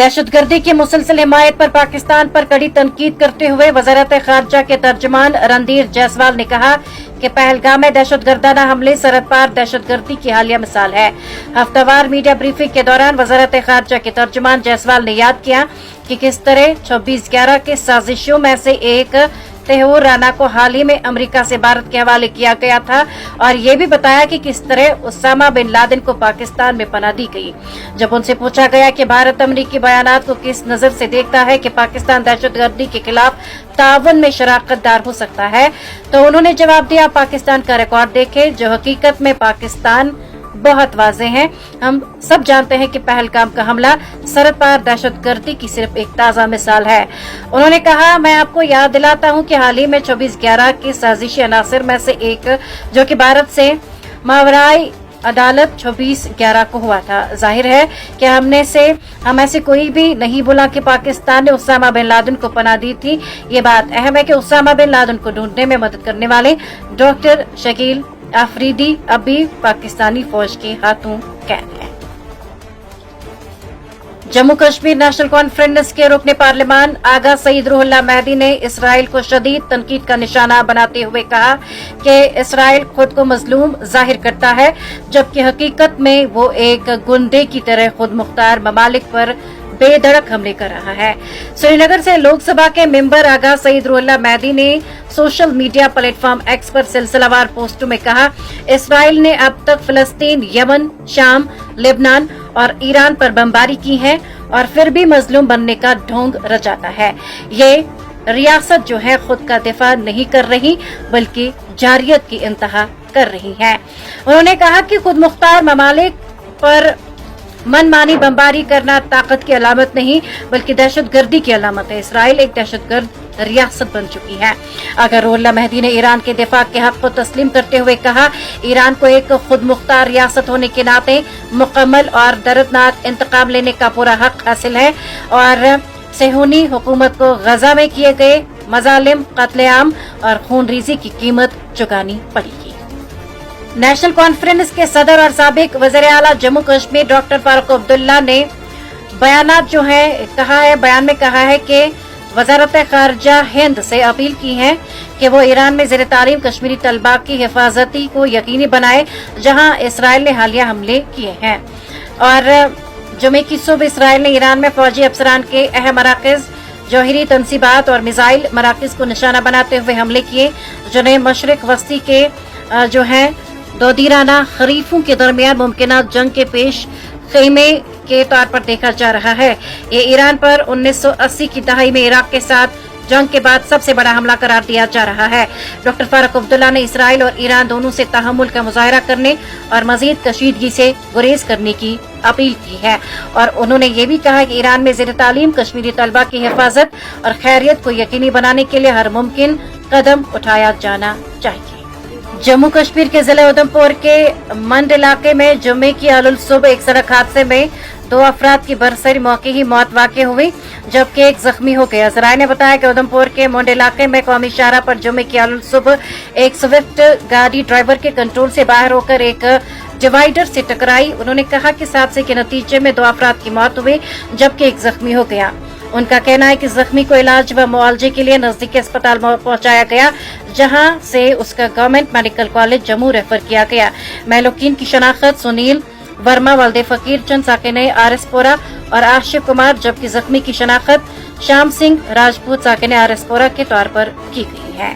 दहशतगर्दी की मुसलसल हिमायत पर पाकिस्तान पर कड़ी तनकीद करते हुए वजारत खारजा के तर्जमान रणधीर जायसवाल ने कहा कि पहलगाम में दहशतगर्दाना हमले सरहद पार दहशतगर्दी की हालिया मिसाल है। हफ्तावार मीडिया ब्रीफिंग के दौरान वजारत खारजा के तर्जमान जायसवाल ने याद किया कि किस तरह 26/11 के साजिशों में से एक तैमूर राना को हाल ही में अमेरिका से भारत के हवाले किया गया था और ये भी बताया कि किस तरह उसामा बिन लादेन को पाकिस्तान में पनाह दी गई। जब उनसे पूछा गया कि भारत अमेरिकी बयानात को किस नजर से देखता है कि पाकिस्तान दहशतगर्दी के खिलाफ तावन में शराकत दार हो सकता है, तो उन्होंने जवाब दिया, पाकिस्तान का रिकॉर्ड देखें जो हकीकत में पाकिस्तान बहुत वाज़ेह है। हम सब जानते हैं कि पहलगाम का हमला सरहद पार दहशतगर्दी की सिर्फ एक ताज़ा मिसाल है। उन्होंने कहा, मैं आपको याद दिलाता हूं कि हाल ही में 26/11 के साजिशी अनासर में से एक जो कि भारत से मावराई अदालत 26/11 को हुआ था। जाहिर है कि हम ऐसे कोई भी नहीं बोला कि पाकिस्तान ने उसामा बिन लादेन को पनाह दी थी। ये बात अहम है कि उसामा बिन लादेन को ढूंढने में मदद करने वाले डॉक्टर शकील अफरीदी अभी पाकिस्तानी फौज के हाथों कैद है। जम्मू कश्मीर नेशनल कॉन्फ्रेंस के रुकने पार्लियामान आगा सईद रूहुल्लाह मेहदी ने इसराइल को शदीद तनकीद का निशाना बनाते हुए कहा कि इसराइल खुद को मजलूम जाहिर करता है, जबकि हकीकत में वो एक गुंडे की तरह खुद मुख्तार ममालिक पर बेधड़क हमले कर रहा है। श्रीनगर से लोकसभा के मेंबर आगा सईद रूहुल्लाह मेहदी ने सोशल मीडिया प्लेटफॉर्म एक्स पर सिलसिलावार पोस्टों में कहा, इसराइल ने अब तक फिलिस्तीन, यमन, शाम, लेबनान और ईरान पर बमबारी की है और फिर भी मजलूम बनने का ढोंग रचाता है। ये रियासत जो है खुद का दिफा नहीं कर रही बल्कि जारियत की इंतहा कर रही है। उन्होंने कहा कि खुद मुख्तार ममालिक पर मनमानी बमबारी करना ताकत की अलामत नहीं बल्कि दहशतगर्दी की अलामत है। इसराइल एक दहशतगर्द रियासत बन चुकी है। अगर रूहुल्लाह मेहदी ने ईरान के दिफा के हक को तस्लीम करते हुए कहा, ईरान को एक खुद मुख्तार रियासत होने के नाते मुकम्मल और दर्दनाक इंतकाम लेने का पूरा हक हासिल है और सेहूनी हुकूमत को गजा में किए गए मजालिम, कत्लेआम और खूनरेज़ी की कीमत चुकानी पड़ेगी। नेशनल कॉन्फ्रेंस के सदर और साबिक वज़ीर आला जम्मू कश्मीर डॉक्टर फारूक अब्दुल्ला ने बयान में कहा है कि वजारत खारजा हिंद से अपील की है कि वो ईरान में ज़ेर तालीम कश्मीरी तलबा की हिफाजती को यकीनी बनाए जहां इसराइल ने हालिया हमले किए हैं। और जुमे की सुबह इसराइल ने ईरान में फौजी अफसरान के अहम मराकज़, जौहरी तनसीबात और मिसाइल मराकज़ को निशाना बनाते हुए हमले किए, जिन्हें मशरिक वस्ती के जो है दोदीराना खरीफों के दरमियान मुमकिन जंग के पेश खेमे के तौर पर देखा जा रहा है। ये ईरान पर 1980 की दहाई में इराक के साथ जंग के बाद सबसे बड़ा हमला करार दिया जा रहा है। डॉक्टर फारूक अब्दुल्ला ने इसराइल और ईरान दोनों से तहम्मुल का मुजाहरा करने और मजीद कशीदगी से गुरेज करने की अपील की है और उन्होंने ये भी कहा कि ईरान में ज़ेर तालीम कश्मीरी तलबा की हिफाजत और खैरियत को यकीनी बनाने के लिए हर मुमकिन कदम उठाया जाना चाहिए। जम्मू कश्मीर के जिले उधमपुर के मंड इलाके में जुम्मे की अलुल सुबह एक सड़क हादसे में 2 अफराद की बरसरी मौके ही मौत वाक़ई हुई जबकि एक जख्मी हो गया। ज़राए ने बताया कि उधमपुर के मंड इलाके में कौमी शाहरा पर जुम्मे की अलुल सुबह एक स्विफ्ट गाड़ी ड्राइवर के कंट्रोल से बाहर होकर एक डिवाइडर से टकराई। उन्होंने कहा कि इस हादसे के नतीजे में 2 अफराद की मौत हुई जबकि एक जख्मी हो गया। उनका कहना है कि जख्मी को इलाज व मुआवजे के लिए नजदीकी अस्पताल पहुंचाया गया जहां से उसका government medical college Jammu refer किया गया। महलूकीन की शनाख्त सुनील वर्मा, वल्दे फकीर चंद साकिने आरएसपोरा और आशिफ कुमार, जबकि जख्मी की शनाख्त श्याम सिंह राजपूत साकिने आरएसपोरा के तौर पर की गई है।